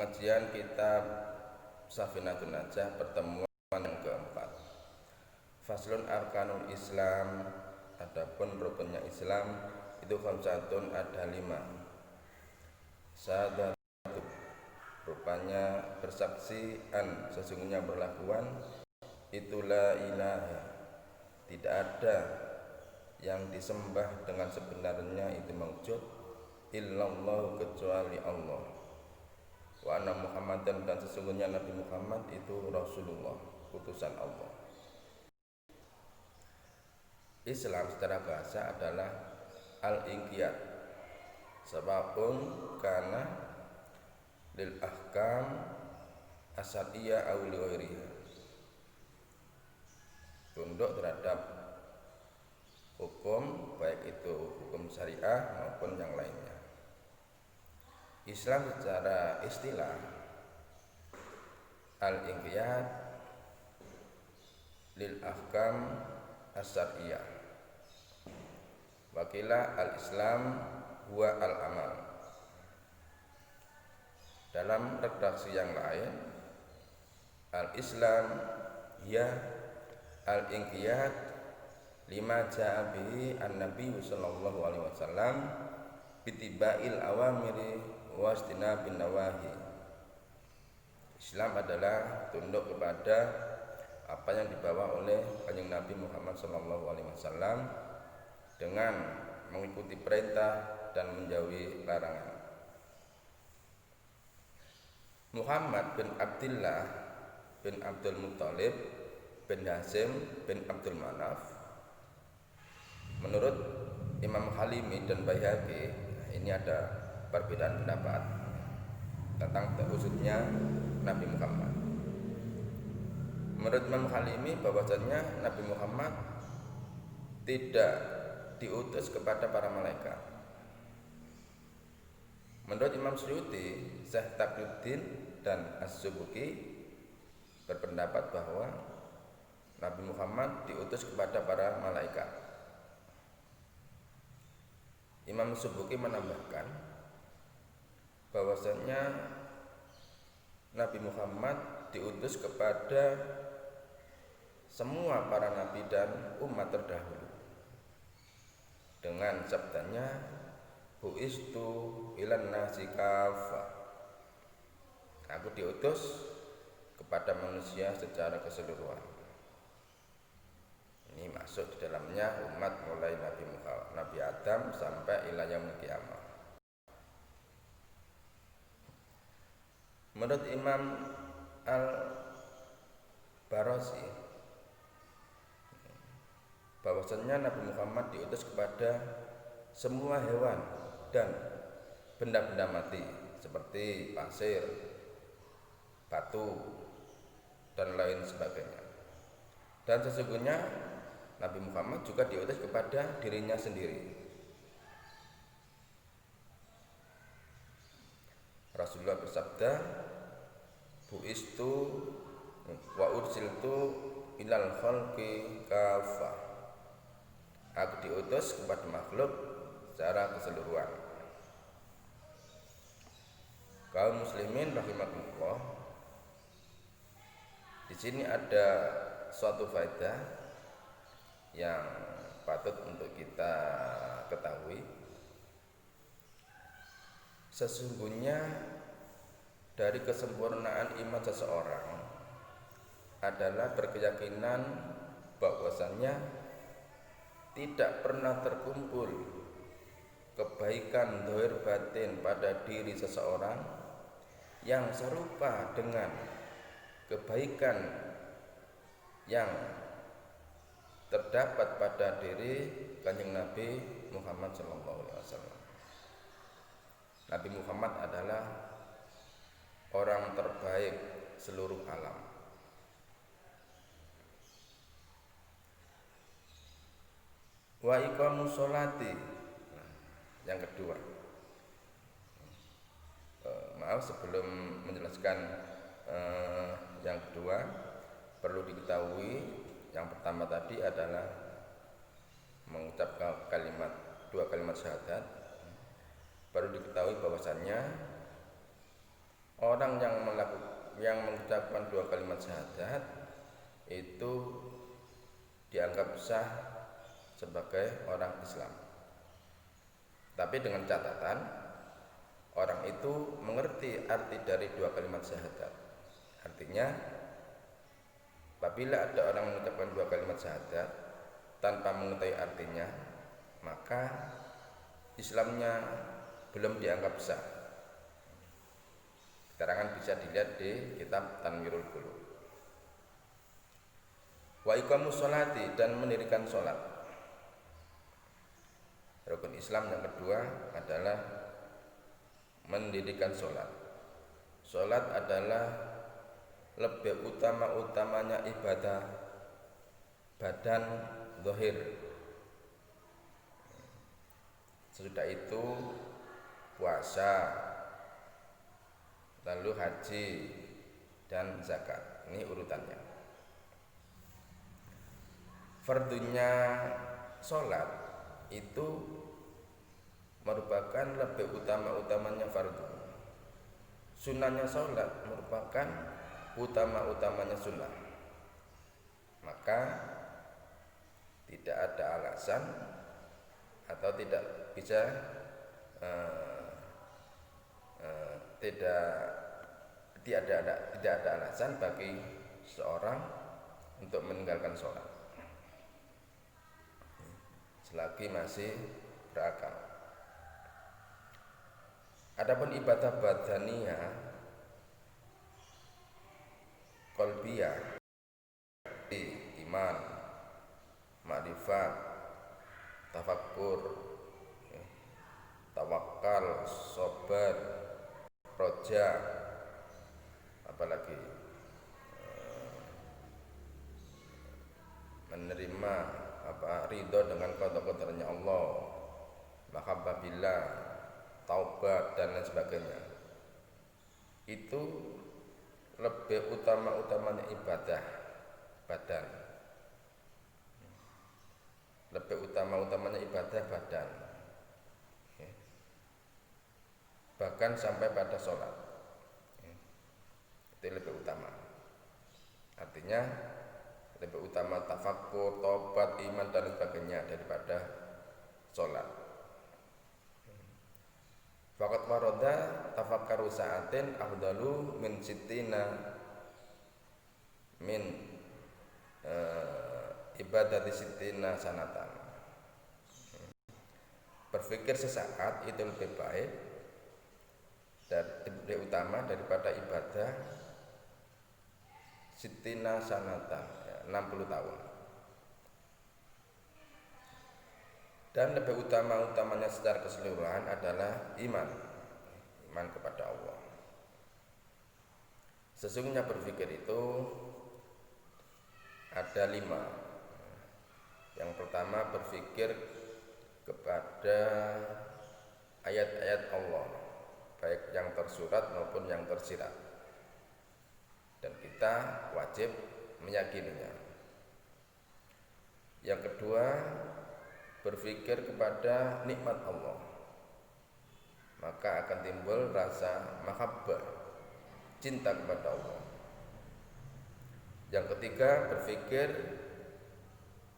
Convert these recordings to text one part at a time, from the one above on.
Pengajian kitab Safinatun Najah pertemuan yang keempat. Faslun arkanul Islam, adapun rukunnya Islam itu khamsatun, ada 5. Syahadat, rupanya bersaksi, an sesungguhnya berlakuan, itu la ilaha, tidak ada yang disembah dengan sebenarnya itu maujud, illallah, kecuali Allah. Wa anna Muhammadan, dan sesungguhnya Nabi Muhammad itu Rasulullah, utusan Allah. Islam secara bahasa adalah al-inqiyad, sababun kana lil ahkam asyariyah aw li ghairiha, tunduk terhadap hukum, baik itu hukum syariah maupun yang lainnya. Islam secara istilah al-inqiyad lil ahkam as-syar'iyyah, wakila al-islam huwa al-amal. Dalam redaksi yang lain, al-islam ya al-inqiyad lima ja'a bihi an-nabi sallallahu alaihi wasallam bitiba'il awamiri wastinabin nawahi. Islam adalah tunduk kepada apa yang dibawa oleh Kanjeng Nabi Muhammad sallallahu alaihi wasallam dengan mengikuti perintah dan menjauhi larangan. Muhammad bin Abdullah bin Abdul Muttalib bin Hasim bin Abdul Manaf, menurut Imam Halimi dan Baihaqi, ini ada perbedaan pendapat tentang terwujudnya Nabi Muhammad. Menurut Imam Halimi bahwasanya Nabi Muhammad tidak diutus kepada para malaikat. Menurut Imam Suyuti, Syekh Taqiyuddin dan As-Subuki berpendapat bahwa Nabi Muhammad diutus kepada para malaikat. Imam Subuki menambahkan bahwasanya Nabi Muhammad diutus kepada semua para nabi dan umat terdahulu dengan sabdanya bu'istu ilan nasi kafah, aku diutus kepada manusia secara keseluruhan. Ini masuk di dalamnya umat mulai Nabi Adam sampai ila yaumil qiyamah. Menurut Imam Al-Barazi bahwasanya Nabi Muhammad diutus kepada semua hewan dan benda-benda mati seperti pasir, batu, dan lain sebagainya. Dan sesungguhnya Nabi Muhammad juga diutus kepada dirinya sendiri. Rasulullah bersabda, bu'istu wa ursiltu ilal khalqi kafah, aku diutus kepada makhluk secara keseluruhan. Kaum muslimin rahimakumullah, di sini ada suatu faedah yang patut untuk kita ketahui. Sesungguhnya dari kesempurnaan iman seseorang adalah berkeyakinan bahwasannya tidak pernah terkumpul kebaikan zahir batin pada diri seseorang yang serupa dengan kebaikan yang terdapat pada diri Kanjeng Nabi Muhammad sallallahu alaihi wasallam. Nabi Muhammad adalah orang terbaik seluruh alam. Wa iqamus sholati, yang kedua. Maaf, sebelum menjelaskan yang kedua, perlu diketahui yang pertama tadi adalah mengucapkan dua kalimat syahadat. Perlu diketahui bahwasannya orang yang mengucapkan dua kalimat syahadat itu dianggap sah sebagai orang Islam. Tapi dengan catatan orang itu mengerti arti dari dua kalimat syahadat. Artinya apabila ada orang mengucapkan dua kalimat syahadat tanpa mengetahui artinya, maka Islamnya belum dianggap sah. Keterangan bisa dilihat di kitab Tanwirul Qulub. Wa iqamus sholati, dan mendirikan sholat. Rukun Islam yang kedua adalah mendirikan sholat. Sholat adalah lebih utama-utamanya ibadah badan zahir. Sesudah itu puasa, lalu haji dan zakat. Ini urutannya. Fardunya sholat itu merupakan lebih utama-utamanya fardu. Sunnahnya sholat merupakan utama-utamanya sunnah. Maka tidak ada alasan atau tidak bisa tidak ada alasan bagi seorang untuk meninggalkan sholat selagi masih berakal. Adapun ibadah badaniyah, qalbiyah, iman, ma'rifat, tafakkur, tawakal, sabar, roja, apalagi menerima ridho dengan qada-qadarnya Allah, mahabbah billah, taubat dan lain sebagainya. Itu lebih utama-utamanya ibadah badan. Lebih utama-utamanya ibadah badan. Bahkan sampai pada sholat. Itu lebih utama. Artinya lebih utama tafakkur, taubat, iman dan sebagainya daripada sholat. Faqat waroda tafakkaru sa'atin afdalu min sittina min ibadati sittina sanatan. Berpikir sesaat itu lebih baik dan lebih utama daripada ibadah sittina sanatan, 60 tahun. Dan lebih utama-utamanya secara keseluruhan adalah iman kepada Allah. Sesungguhnya berpikir itu ada 5. Yang pertama, berpikir kepada ayat-ayat Allah, baik yang tersurat maupun yang tersirat, dan kita wajib meyakininya. Yang kedua, berpikir kepada nikmat Allah, maka akan timbul rasa mahabbah, cinta kepada Allah. Yang ketiga, berpikir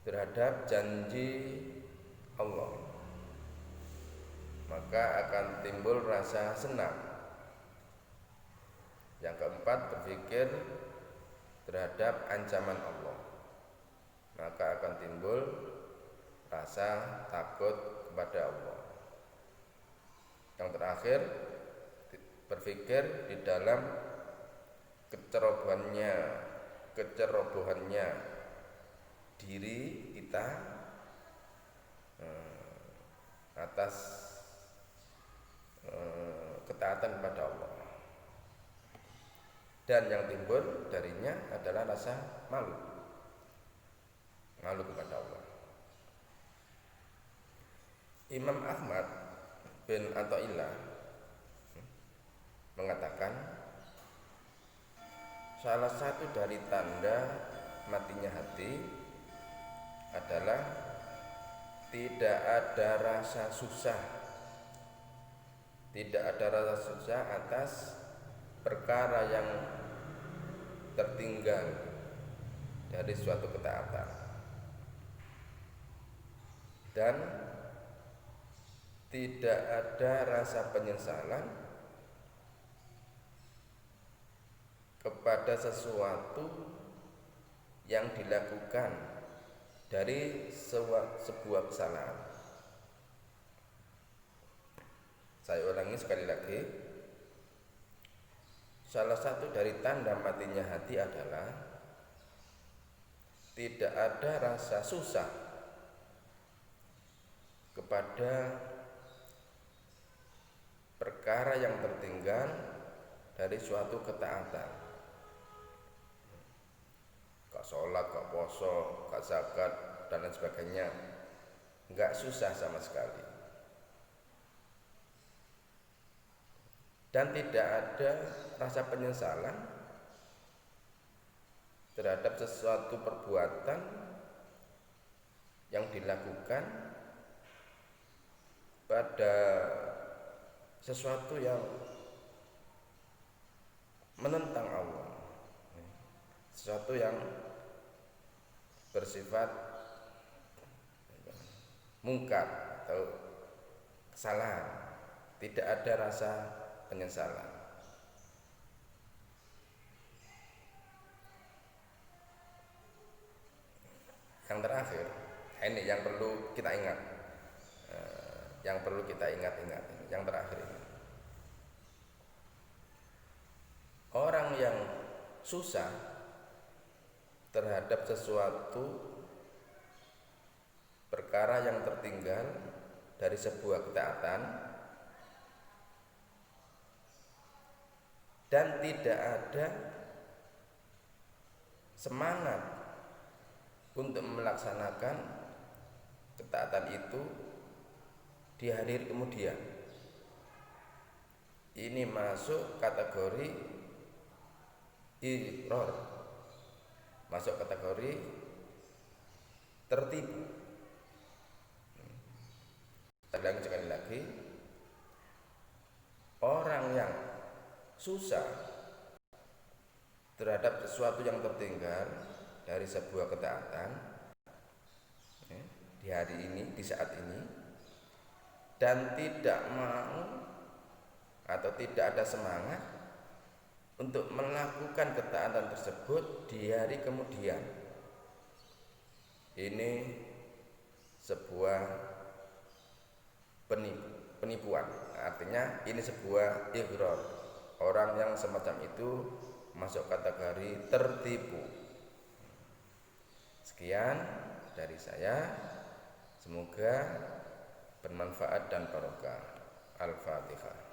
terhadap janji Allah, maka akan timbul rasa senang. Yang keempat, berpikir terhadap ancaman Allah, maka akan timbul rasa takut kepada Allah. Yang terakhir, berpikir di dalam kecerobohannya diri kita atas ketaatan kepada Allah, dan yang timbul darinya adalah rasa malu kepada Allah. Imam Ahmad bin Athaillah mengatakan, salah satu dari tanda matinya hati adalah tidak ada rasa susah atas perkara yang tertinggal dari suatu ketaatan, dan tidak ada rasa penyesalan kepada sesuatu yang dilakukan dari sebuah kesalahan. Saya ulangi sekali lagi. Salah satu dari tanda matinya hati adalah tidak ada rasa susah kepada perkara yang tertinggal dari suatu ketaatan. Gak sholat, gak poso, gak zakat, dan lain sebagainya, gak susah sama sekali. Dan tidak ada rasa penyesalan terhadap sesuatu perbuatan yang dilakukan pada sesuatu yang menentang Allah, sesuatu yang bersifat mungkar atau kesalahan. Tidak ada rasa penyesalan. Yang terakhir, ini yang perlu kita ingat, yang terakhir ini, orang yang susah terhadap sesuatu perkara yang tertinggal dari sebuah ketaatan, dan tidak ada semangat untuk melaksanakan ketaatan itu di hari kemudian. Ini masuk kategori iror, masuk kategori tertipu. Saya ulangi sekali lagi, orang yang susah terhadap sesuatu yang tertinggal dari sebuah ketaatan di hari ini, di saat ini, dan tidak mau atau tidak ada semangat untuk melakukan ketaatan tersebut di hari kemudian. Ini sebuah penipuan, artinya ini sebuah ighror. Orang yang semacam itu masuk kategori tertipu. Sekian dari saya, semoga bermanfaat dan barokah. Al-Fatihah.